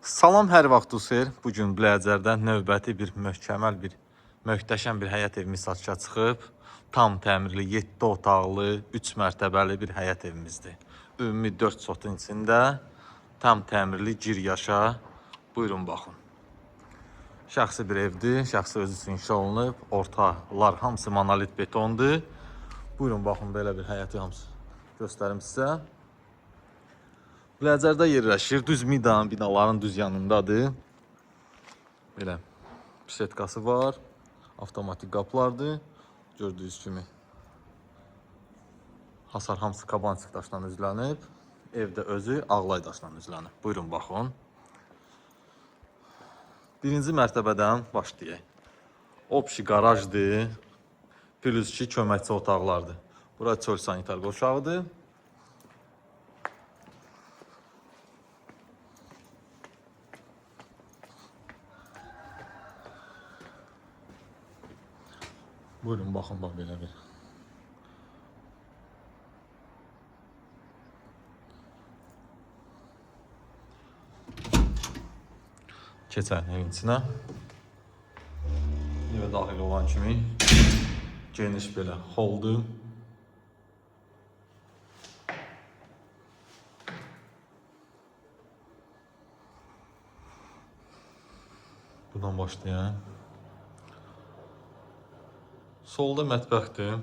Salam, hər vaxtınız xeyir. Bu gün Biləcərdə növbəti bir möhtəşəm bir həyət evimiz satışa çıxıb. Tam təmirli, 7 otaqlı, 3 mərtəbəli bir həyət evimizdir. Ümumi 4 sotun içində tam təmirli, gir yaşa. Buyurun baxın. Şəxsi bir evdir, şəxsi özü üçün inşa olunub. Ortalar hamısı monolit betondur. Buyurun baxın, belə bir həyəti hamısı göstərim sizə. Biləcərdə yerləşir, düz Midanın binaların düz yanındadır. Belə pisetkası var, avtomatik qapılardır. Gördüyünüz kimi hasar hamısı kabançıq daşla üzlənib. Evdə özü ağlay daşla üzlənib. Buyurun baxın. Birinci mərtəbədən başlayaq. Opşi qarajdır, plus 2 köməkçi otaqlardır. Bura çöl sanitar qoşağıdır. Buyurun baxın, bax belə bir. Keçək evin içinə. Evə daxil olan kimi geniş belə holdur. Buradan başlayaq. Solda mətbəxdir.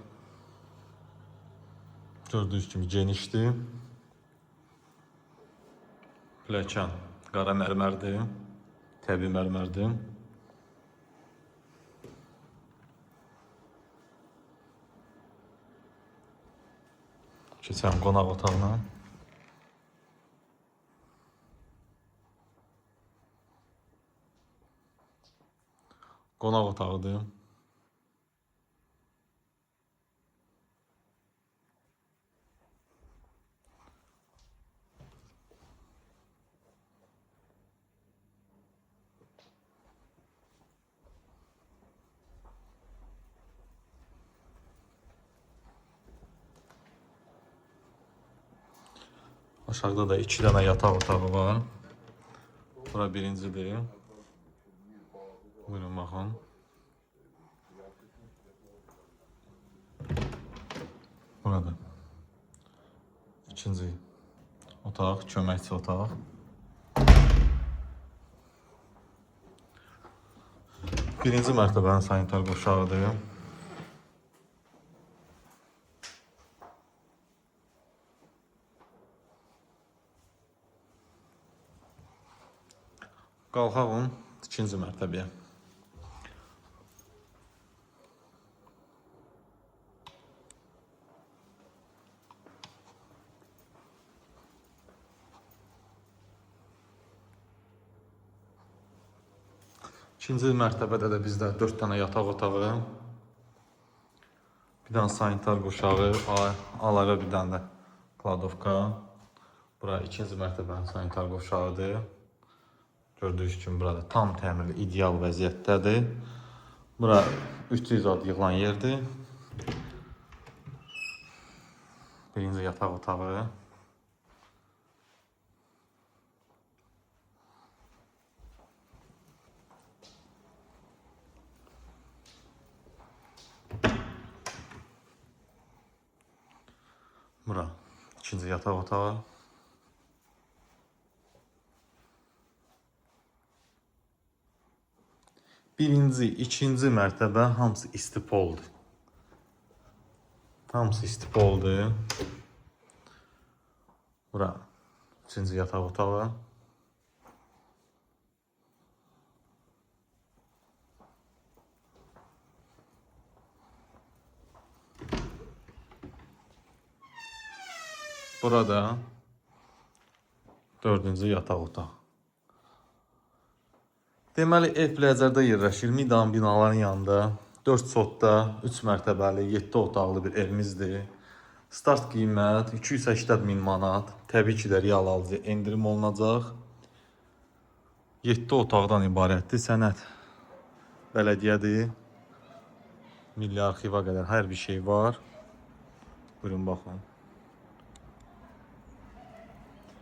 Gördüyünüz kimi genişdir. Pləkan qara mərmərdir. Təbii mərmərdir. Keçəm qonaq otağına. Qonaq otağıdır. Aşağıda da 2 dənə yataq otağı var. Bura birincidir. Buyurun baxın. Burada ikinci otaq, köməkçi otaq. Birinci mərtəbənin sanitar qoşağıdır. Qalxağın ikinci mərtəbəyə. İkinci mərtəbədə də bizdə 4 dənə yataq otağı, bir dənə sanitar qoşağı, alara bir dənə də kladovka. Bura ikinci mərtəbənin sanitar qoşağıdır. Gördüyünüz kimi burada tam təmirli, ideal vəziyyətdədir. Bura 300 ad yığılan yerdir. Birinci yataq otağı. Bura ikinci yataq otağı. Birinci, ikinci mərtəbə hamısı istipoldur. Hamısı istipoldur. Bura ikinci yataq otağı. Burada dördüncü yataq otağı. Deməli, ev Biləcərdə yerləşir. Midanın binaların yanında 4 sotda, 3 mərtəbəli, 7 otaqlı bir evimizdir. Start qiymət 280 min manat. Təbii ki də real alıcı endirim olunacaq. 7 otaqdan ibarətdir. Sənəd bələdiyyədir. Milli arxiva qədər hər bir şey var. Buyurun baxın.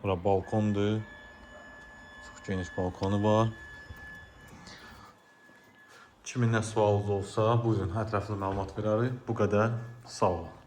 Bura balkondur. Çox Geniş balkonu var. Kimin nə sualınız olsa, buyurun, ətraflı məlumat verərik. Bu qədər. Sağ olun.